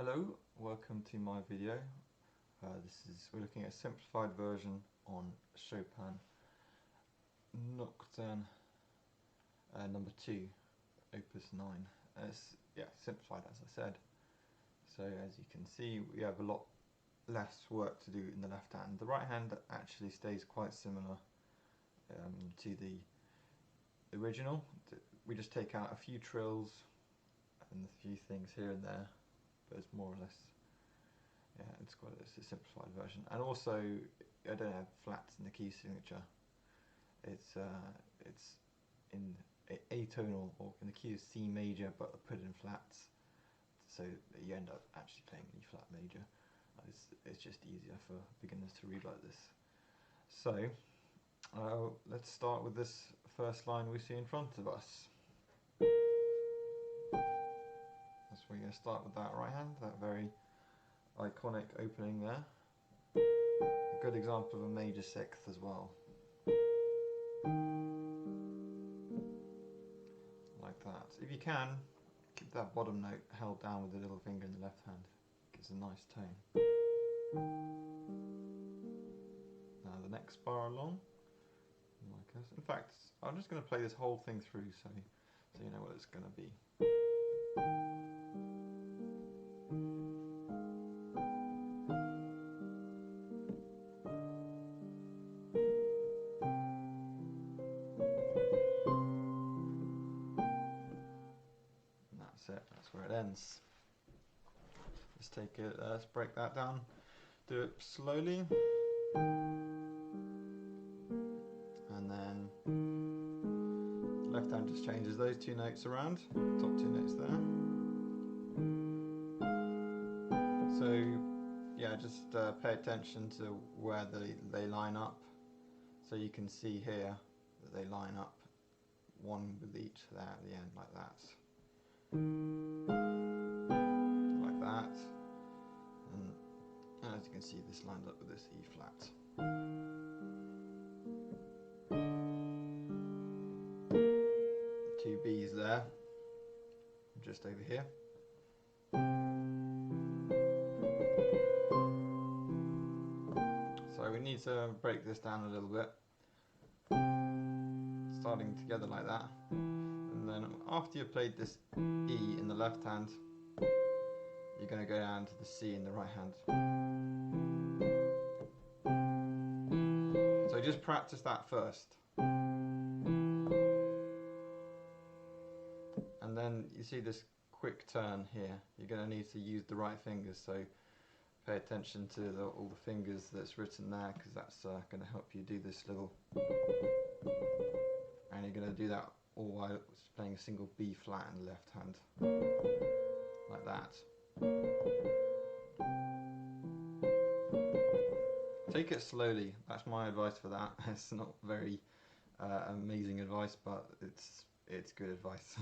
Hello, welcome to my video. We're looking at a simplified version on Chopin Nocturne number 2, Opus 9. It's simplified, as I said. So as you can see, we have a lot less work to do in the left hand. The right hand actually stays quite similar to the original. We just take out a few trills and a few things here and there, but it's more or less, it's a simplified version. And also, I don't have flats in the key signature. It's in atonal, or in the key of C major, but I put it in flats, so that you end up actually playing E flat major. It's just easier for beginners to read like this. So let's start with this first line we see in front of us. We're going to start with that right hand, that very iconic opening there. A good example of a major sixth as well. Like that. If you can, keep that bottom note held down with the little finger in the left hand. It gives a nice tone. Now the next bar along, like this. In fact, I'm just going to play this whole thing through so you know what it's going to be. That's where it ends. Let's break that down, do it slowly, and then left hand just changes those two notes around, top two notes there. So yeah, just pay attention to where they line up, so you can see here that they line up one with each there at the end, like that. Like that, and as you can see, this lines up with this E flat. Two B's there, just over here. So we need to break this down a little bit, starting together like that. And then after you've played this E in the left hand, you're going to go down to the C in the right hand. So just practice that first. And then you see this quick turn here. You're going to need to use the right fingers, so pay attention to all the fingers that's written there, because that's going to help you do this little. And you're going to do that all while playing a single B flat in the left hand, like that. Take it slowly, that's my advice for that. It's not very amazing advice, but it's good advice.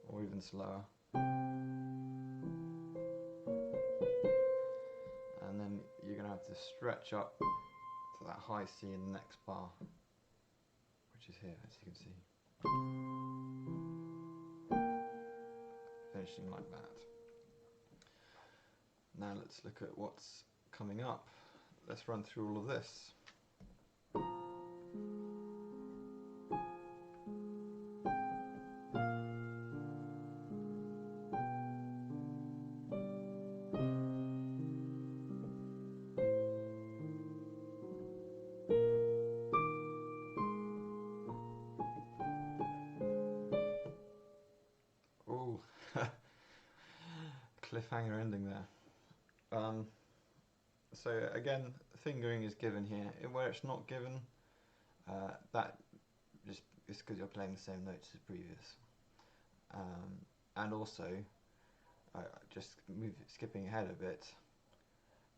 Or even slower. And then you're going to have to stretch up to that high C in the next bar, which is here, as you can see. Finishing like that. Now let's look at what's coming up. Let's run through all of this. Cliffhanger ending there. So again, fingering is given here. Where it's not given, that just is because you're playing the same notes as previous. And also, skipping ahead a bit,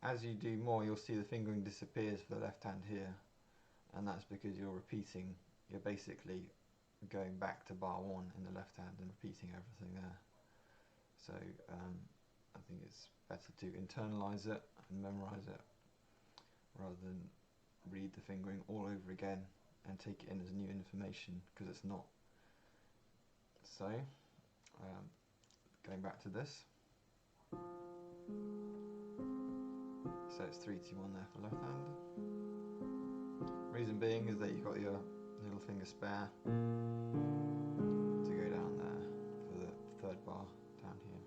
as you do more, you'll see the fingering disappears for the left hand here, and that's because you're basically going back to bar 1 in the left hand and repeating everything there. So I think it's better to internalize it and memorize it rather than read the fingering all over again and take it in as new information, because it's not. So Going back to this, so it's 3, 2, 1 there for left hand. Reason being is that you've got your little finger spare to go down there for the third bar down here.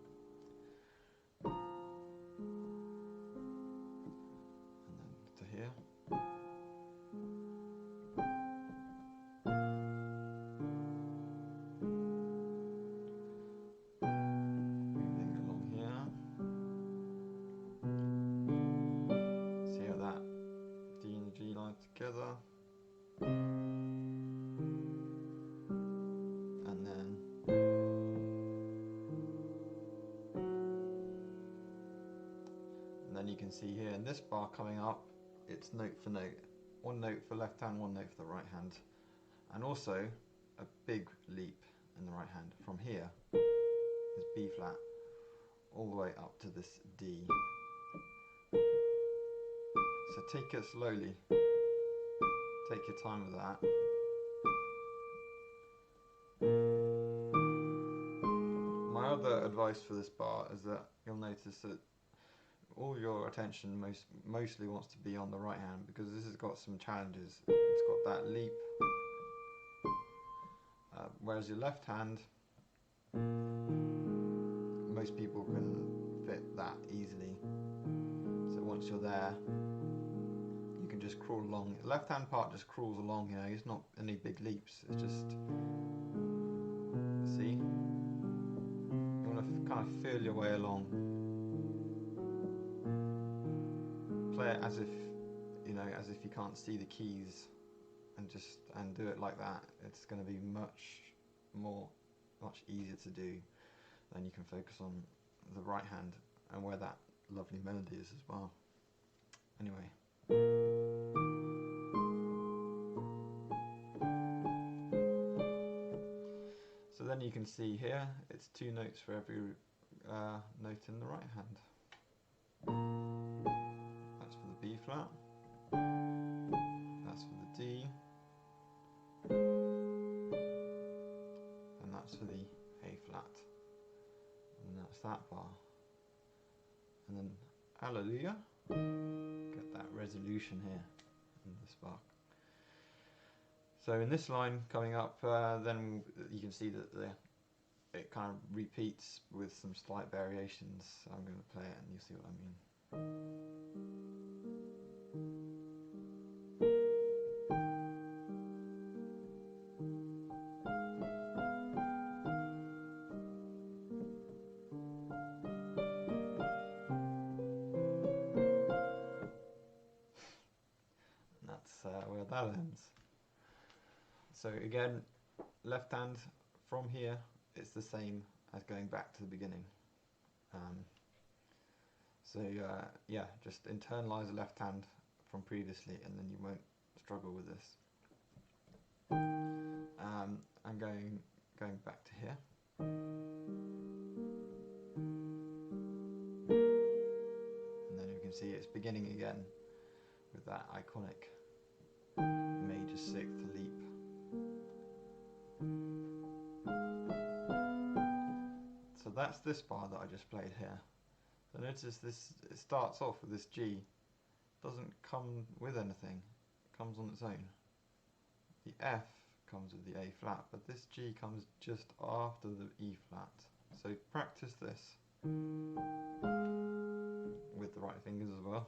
And then to here. Moving along here. See how that D and the G line together. And then you can see here in this bar coming up, it's note for note. One note for left hand, one note for the right hand. And also a big leap in the right hand from here, this B flat, all the way up to this D. So take it slowly. Take your time with that. My other advice for this bar is that you'll notice that all your attention mostly wants to be on the right hand, because this has got some challenges. It's got that leap, whereas your left hand, most people can fit that easily. So once you're there, you can just crawl along. The left hand part just crawls along, you know, it's not any big leaps, it's just, see? You want to kind of feel your way along. Play it as if, you know, as if you can't see the keys, and do it like that. It's going to be much easier to do. Then you can focus on the right hand and where that lovely melody is as well. Anyway. So then you can see here, it's 2 notes for every note in the right hand. That's for the B flat, that's for the D, and that's for the A flat, and that's that bar. And then hallelujah, get that resolution here in this bar. So in this line coming up, then you can see that it kind of repeats with some slight variations. So I'm going to play it and you'll see what I mean. And that's where that ends. So again, left hand from here, it's the same as going back to the beginning. Yeah, just internalize the left hand from previously, and then you won't struggle with this. I'm going back to here. And then you can see it's beginning again with that iconic major 6th leap. So that's this bar that I just played here. So notice this, it starts off with this G, doesn't come with anything, it comes on its own. The F comes with the A flat, but this G comes just after the E flat. So practice this with the right fingers as well.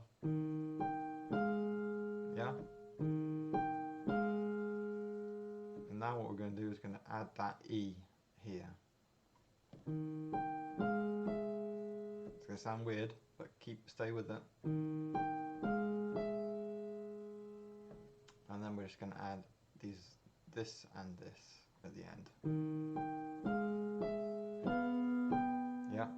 Yeah? And now what we're going to do is going to add that E here. It's going to sound weird, but stay with it. And then we're just going to add this and this at the end. Yeah.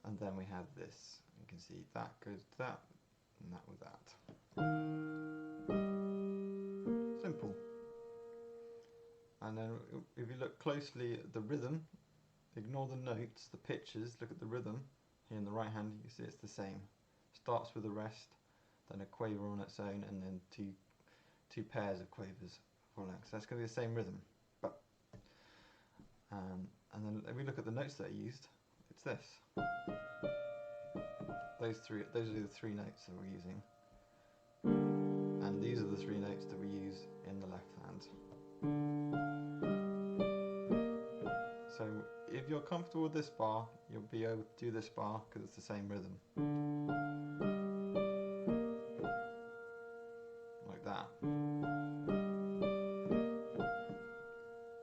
And then we have this. You can see that goes to that, and that with that. Simple. And then if you look closely at the rhythm, ignore the notes, the pitches, look at the rhythm. Here in the right hand, you can see it's the same. Starts with a rest, then a quaver on its own, and then two pairs of quavers following. So that's going to be the same rhythm. But and then if we look at the notes that are used, it's this. Those are the three notes that we're using. And these are the three notes that we use in the left hand. So if you're comfortable with this bar, you'll be able to do this bar because it's the same rhythm. Like that.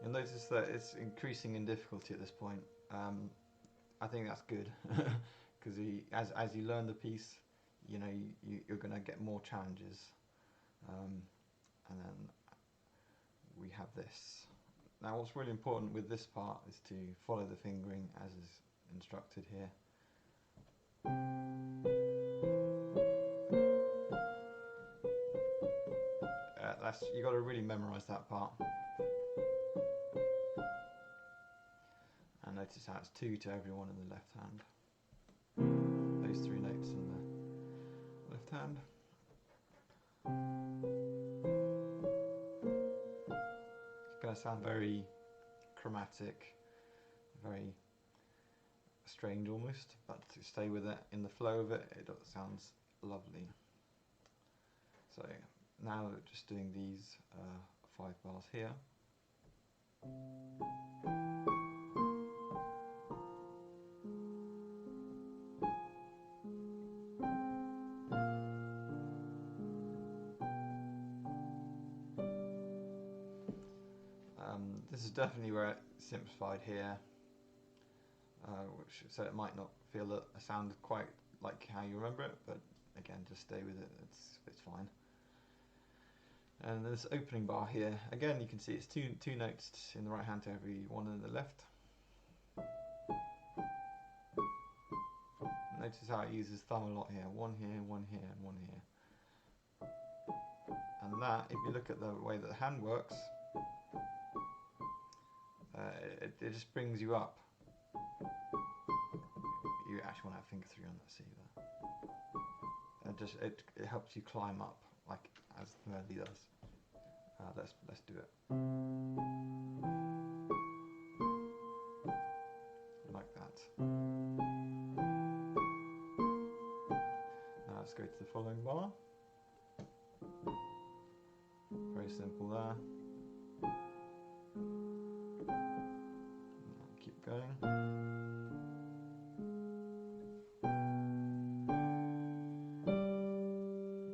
You'll notice that it's increasing in difficulty at this point. I think that's good because as you learn the piece, you know you're going to get more challenges. And then we have this. Now what's really important with this part is to follow the fingering as is instructed here. You got to really memorize that part. And notice how it's 2 to everyone in the left hand. Those three notes in the left hand. It's going to sound very chromatic, very strange almost, but to stay with it in the flow of it, it sounds lovely. So now just doing these 5 bars here. This is definitely where it's simplified here, so it might not feel a sound quite like how you remember it, but again, just stay with it. It's fine. And this opening bar here, again, you can see it's two notes in the right hand to every one in the left. Notice how it uses thumb a lot here. One here, one here, and one here. And that, if you look at the way that the hand works, it just brings you up. You actually want to have finger 3 on that C there. It helps you climb up, like as the melody does. Let's do it. Like that. Now let's go to the following bar. Very simple there. Keep going.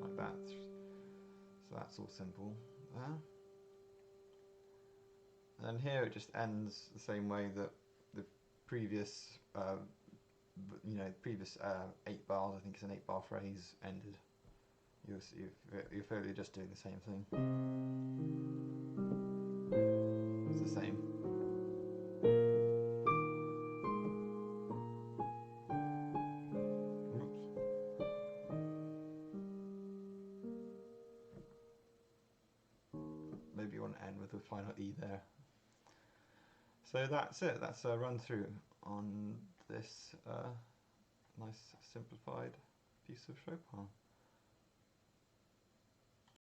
Like that. So that's all simple there. And then here it just ends the same way that the previous, previous 8 bars, I think it's an 8-bar phrase, ended. You feel you're just doing the same thing. It's the same. Maybe you want to end with a final E there. So that's it. That's a run through on this nice simplified piece of Chopin.